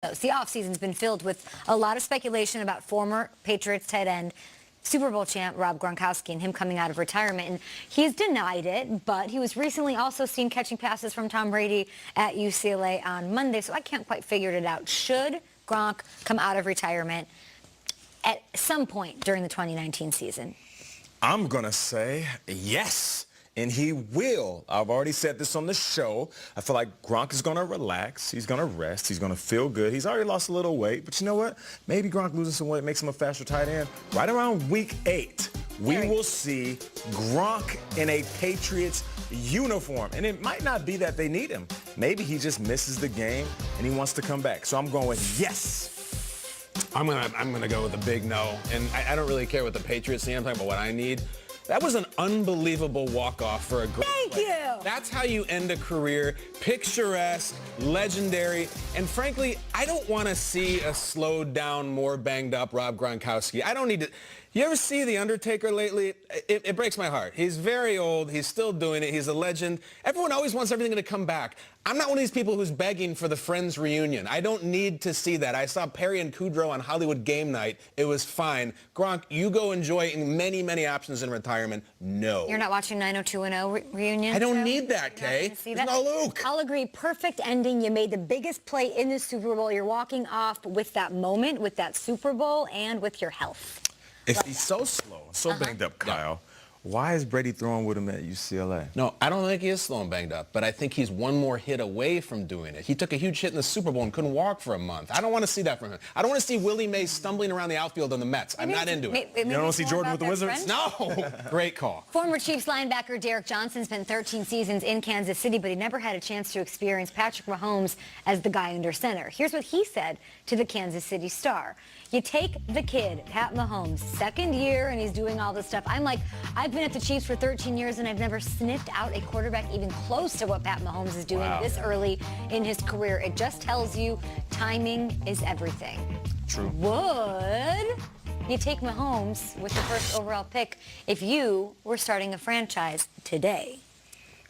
The offseason's been filled with a lot of speculation about former Patriots tight end, Super Bowl champ Rob Gronkowski and him coming out of retirement. And he's denied it, but he was recently also seen catching passes from Tom Brady at UCLA on Monday. So I can't quite figure it out. Should Gronk come out of retirement at some point during the 2019 season? I'm going to say yes. And he will. I've already said this on the show. I feel like Gronk is going to relax. He's going to rest. He's going to feel good. He's already lost a little weight. But you know what? Maybe Gronk losing some weight makes him a faster tight end. Right around week 8, we will see Gronk in a Patriots uniform. And it might not be that they need him. Maybe he just misses the game and he wants to come back. So I'm going with yes. I'm gonna go with a big no. And I don't really care what the Patriots see. I'm talking about what I need. That was an unbelievable walk-off for a great player. That's how you end a career. Picturesque, legendary, and frankly, I don't want to see a slowed down, more banged up Rob Gronkowski. I don't need to. You ever see The Undertaker lately? It breaks my heart. He's very old. He's still doing it. He's a legend. Everyone always wants everything to come back. I'm not one of these people who's begging for the Friends reunion. I don't need to see that. I saw Perry and Kudrow on Hollywood Game Night. It was fine. Gronk, you go enjoy many, many options in retirement. No. You're not watching 90210 reunion? I don't need that, Kay. There's no Luke. I'll agree. Perfect ending. You made the biggest play in the Super Bowl. You're walking off with that moment, with that Super Bowl, and with your health. If he's so slow, so banged up, Kyle, why is Brady throwing with him at UCLA? No, I don't think he is slow and banged up, but I think he's one more hit away from doing it. He took a huge hit in the Super Bowl and couldn't walk for a month. I don't want to see that from him. I don't want to see Willie Mays stumbling around the outfield on the Mets. I'm not into it. You don't see Jordan with the Wizards? No. Great call. Former Chiefs linebacker Derek Johnson spent 13 seasons in Kansas City, but he never had a chance to experience Patrick Mahomes as the guy under center. Here's what he said to the Kansas City Star. You take the kid, Pat Mahomes, second year, and he's doing all this stuff. I'm like, I've been at the Chiefs for 13 years, and I've never sniffed out a quarterback even close to what Pat Mahomes is doing this early in his career. It just tells you timing is everything. True. Would you take Mahomes with the first overall pick if you were starting a franchise today?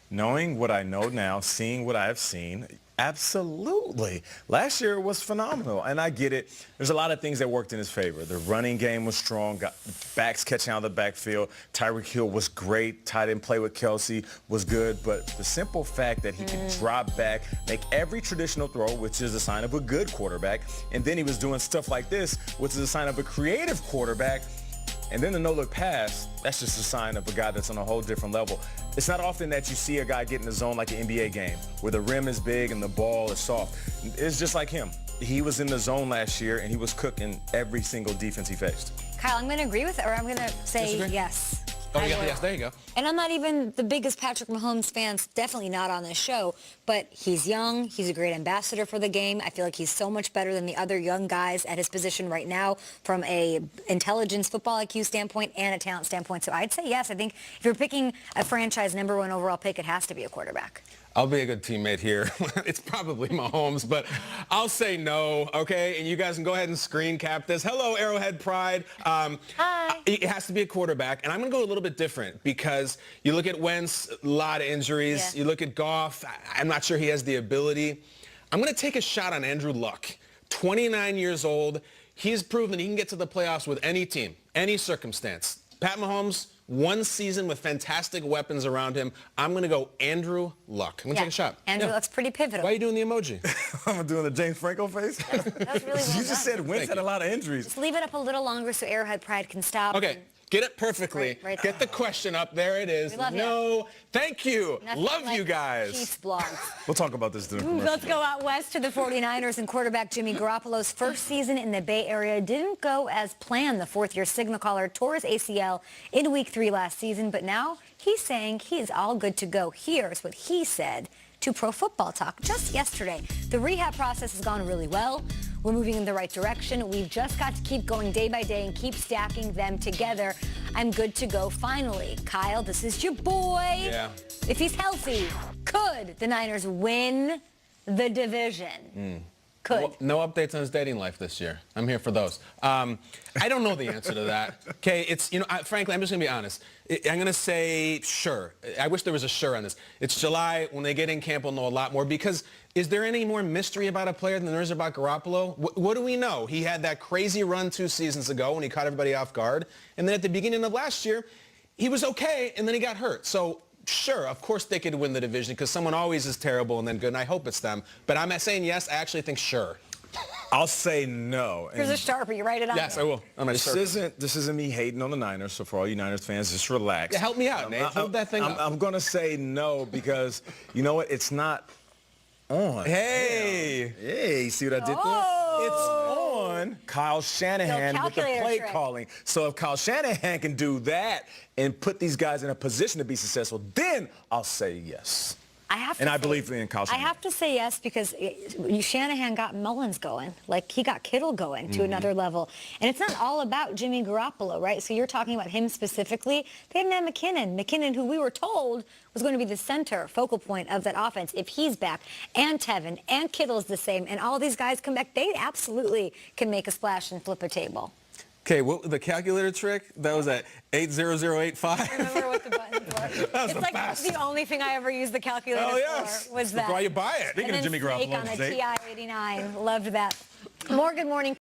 Knowing what I know now, seeing what I've seen, absolutely. Last year was phenomenal, and I get it. There's a lot of things that worked in his favor. The running game was strong, got backs catching out of the backfield. Tyreek Hill was great. Tight end play with Kelsey was good, but the simple fact that he could drop back, make every traditional throw, which is a sign of a good quarterback, and then he was doing stuff like this, which is a sign of a creative quarterback. And then the no-look pass, that's just a sign of a guy that's on a whole different level. It's not often that you see a guy get in the zone like an NBA game, where the rim is big and the ball is soft. It's just like him. He was in the zone last year, and he was cooking every single defense he faced. Kyle, I'm going to agree with it, or I'm going to say yes. Oh, yeah, yes, there you go. And I'm not even the biggest Patrick Mahomes fan, definitely not on this show, but he's young. He's a great ambassador for the game. I feel like he's so much better than the other young guys at his position right now from a intelligence, football IQ standpoint and a talent standpoint. So I'd say yes. I think if you're picking a franchise #1 overall pick, it has to be a quarterback. I'll be a good teammate here. It's probably Mahomes, but I'll say no, okay? And you guys can go ahead and screen cap this. Hello, Arrowhead Pride. Hi. It has to be a quarterback, and I'm going to go a little bit different because you look at Wentz, a lot of injuries. You look at Goff, I'm not sure he has the ability. I'm going to take a shot on Andrew Luck, 29 years old. He's proven he can get to the playoffs with any team, any circumstance. Pat Mahomes, one season with fantastic weapons around him. I'm going to go Andrew Luck. I'm going to take a shot. Andrew Luck's pretty pivotal. Why are you doing the emoji? I'm doing the James Franco face. That was really well You just said Wentz had a lot of injuries. Just leave it up a little longer so Arrowhead Pride can stop. Okay. Get it perfectly. Right Get the question up. There it is. We love you. Thank you. Nothing love like you guys. Chiefs blogs. We'll talk about this during the commercial. Let's go out west to the 49ers, and quarterback Jimmy Garoppolo's first season in the Bay Area didn't go as planned. The fourth-year signal caller tore his ACL in Week 3 last season, but now he's saying he's all good to go. Here's what he said to Pro Football Talk just yesterday. The rehab process has gone really well. We're moving in the right direction. We've just got to keep going day by day and keep stacking them together. I'm good to go finally. Kyle, this is your boy. Yeah. If he's healthy, could the Niners win the division? Could. No updates on his dating life this year. I'm here for those. I don't know the answer to that. Okay, it's, frankly, I'm just going to be honest. I'm going to say sure. I wish there was a sure on this. It's July. When they get in camp, we'll know a lot more, because is there any more mystery about a player than there is about Garoppolo? What do we know? He had that crazy run 2 seasons ago when he caught everybody off guard. And then at the beginning of last year, he was okay, and then he got hurt. So sure, of course they could win the division, because someone always is terrible and then good, and I hope it's them. But I'm not saying yes. I actually think sure. I'll say no. Here's a Sharpie. You write it on. Yes, I will. This isn't me hating on the Niners, so for all you Niners fans, just relax. Yeah, help me out, Nate. Hold that thing up. I'm going to say no, because you know what? It's not on. Hey. Hey, see what I did there? Oh. It's on Kyle Shanahan with the play trick. calling. So if Kyle Shanahan can do that and put these guys in a position to be successful, then I'll say yes. I believe in Kyle Shanahan. I have to say yes, because Shanahan got Mullins going. Like, he got Kittle going to another level. And it's not all about Jimmy Garoppolo, right? So you're talking about him specifically. They didn't have McKinnon. McKinnon, who we were told was going to be the center, focal point of that offense if he's back. And Tevin, and Kittle's the same. And all these guys come back. They absolutely can make a splash and flip a table. Okay, what the calculator trick? That was at 80085. I remember what the buttons were. It's like the only thing I ever used the calculator for was that. That's why you buy it. Speaking of Jimmy Garoppolo, on a TI-89. Loved that. More Good Morning.